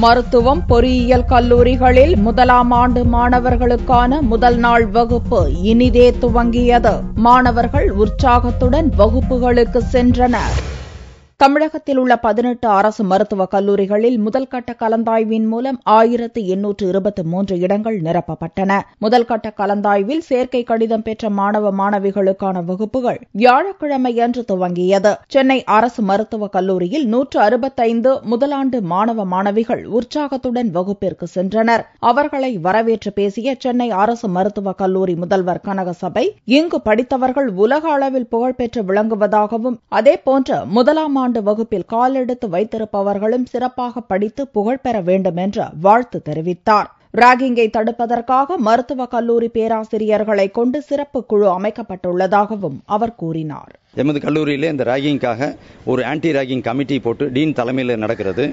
மருத்துவம், பொறியியல் கல்லூரிகளில் முதலாம் ஆண்டு மாணவர்களுக்கான முதல் நாள் வகுப்பு இனிதே துவங்கியது. மாணவர்கள் உற்சாகத்துடன் வகுப்புகளுக்கு சென்றனர். தமிழகத்தில் உள்ள 18 அரசு மருத்துவக் கல்லூரிகளில் முதல்கட்ட கலந்தாய்வின் மூலம் 1823 இடங்கள் நிரப்பப்பட்டன. முதல்கட்ட கலந்தாய்வில் சேர்க்கை கடிதம் பெற்ற மாணவ மாணவிகளுக்கான வகுப்புகள் வியாழக்கிழமையன்று துவங்கியது. சென்னை அரசு மருத்துவக் கல்லூரியில் 165 முதலாண்டு மாணவ மாணவிகள் உற்சாகத்துடன் வகுப்பிற்கு சென்றனர். அவர்களை வரவேற்று பேசிய சென்னை அரசு மருத்துவக் கல்லூரி முதல்வர் கனகசபை, இங்கு படித்தவர்கள் உலக அளவில் புகழ்பெற்று விளங்குவதாகவும், அதேபோன்று முதலாம் ஆண்டு வகுப்பில் காலெடுத்து வைத்திருப்பவர்களும் சிறப்பாக படித்து புகழ் பெற வேண்டும் என்று வாழ்த்து தெரிவித்தார். ராகிங்கை தடுப்பதற்காக மருத்துவக் கல்லூரி பேராசிரியர்களை கொண்டு சிறப்பு குழு அமைக்கப்பட்டுள்ளதாகவும் அவர் கூறினார். எமது கல்லூரியிலே இந்த ராகிங்காக ஒரு ஆன்டி ராகிங் கமிட்டி போட்டு டீன் தலைமையில் நடக்கிறது.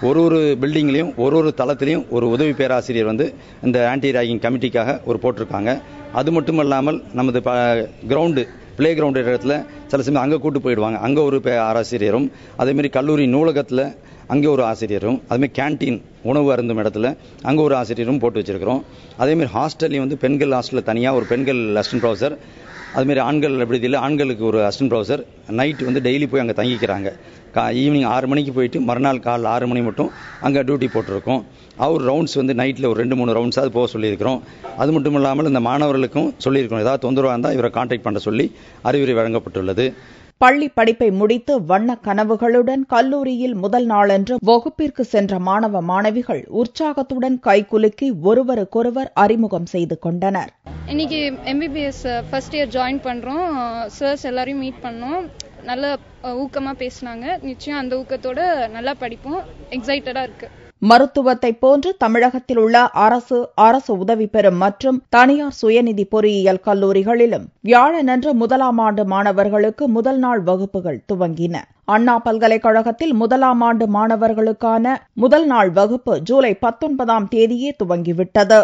ஒரு பில்டிங்லையும் ஒரு தளத்திலையும் ஒரு உதவி பேராசிரியர் இந்த ஆன்டி ராகிங் கமிட்டிக்காக போட்டிருக்காங்க. அது மட்டுமல்லாமல் நமது கிரவுண்டு பிளே கிரவுண்ட் இடத்துல சில சமயம் அங்கே கூட்டு போயிடுவாங்க. அங்கே ஒரு ஆசிரியரும், அதேமாரி கல்லூரி நூலகத்தில் அங்கே ஒரு ஆசிரியரும், அதுமாதிரி கேன்டீன் உணவு அருந்தும் இடத்துல அங்கே ஒரு ஆசிரியரும் போட்டு வச்சிருக்கிறோம். அதேமாதிரி ஹாஸ்டல்லையும் பெண்கள் ஹாஸ்டலில் தனியாக ஒரு பெண்கள் அசிஸ்டன்ட் ப்ரொஃபசர், அதுமாரி ஆண்கள் விடுதியில் ஆண்களுக்கு ஒரு அசிஸ்டன்ட் ப்ரொஃபசர் நைட்டு டெய்லி போய் அங்கே தங்கிக்கிறாங்க. ஈவினிங் 6 மணிக்கு போயிட்டு மறுநாள் காலை 6 மணி மட்டும் அங்கே டியூட்டி போட்டிருக்கோம். அவர் ரவுண்ட்ஸ் நைட்டில் ஒரு 2-3 ரவுண்ட்ஸாவது போக சொல்லியிருக்கிறோம். அது மட்டும் இல்லாமல் இந்த மாணவர்களுக்கும் சொல்லியிருக்கிறோம், ஏதாவது தொந்தரவாக இருந்தால் இவரை கான்டாக்ட் பண்ண சொல்லி அறிவுரை வழங்கப்பட்டுள்ளது. பள்ளி படிப்பை முடித்து வண்ண கனவுகளுடன் கல்லூரியில் முதல் நாளன்று வகுப்பிற்கு சென்ற மாணவ மாணவிகள் உற்சாகத்துடன் கைகுலுக்கி ஒருவருக்கொருவர் அறிமுகம் செய்து கொண்டனர். இன்னைக்கு MBBS ஃபர்ஸ்ட் இயர் ஜாயின் பண்றோம். சர்ஸ் எல்லாரையும் மீட் பண்ணோம். நல்ல ஊக்கமா பேசினாங்க. நிச்சயம் அந்த ஊக்கத்தோட நல்லா படிப்போம். எக்ஸைட்டடா இருக்கு. மருத்துவத்தை போன்று தமிழகத்தில் உள்ள அரசு உதவி பெறும் மற்றும் தனியார் சுயநிதி பொறியியல் கல்லூரிகளிலும் வியாழனன்று முதலாம் ஆண்டு மாணவர்களுக்கு முதல் நாள் வகுப்புகள் துவங்கின. அண்ணா பல்கலைக்கழகத்தில் முதலாம் ஆண்டு மாணவர்களுக்கான முதல் நாள் வகுப்பு ஜூலை 19ஆம் தேதியே துவங்கிவிட்டது.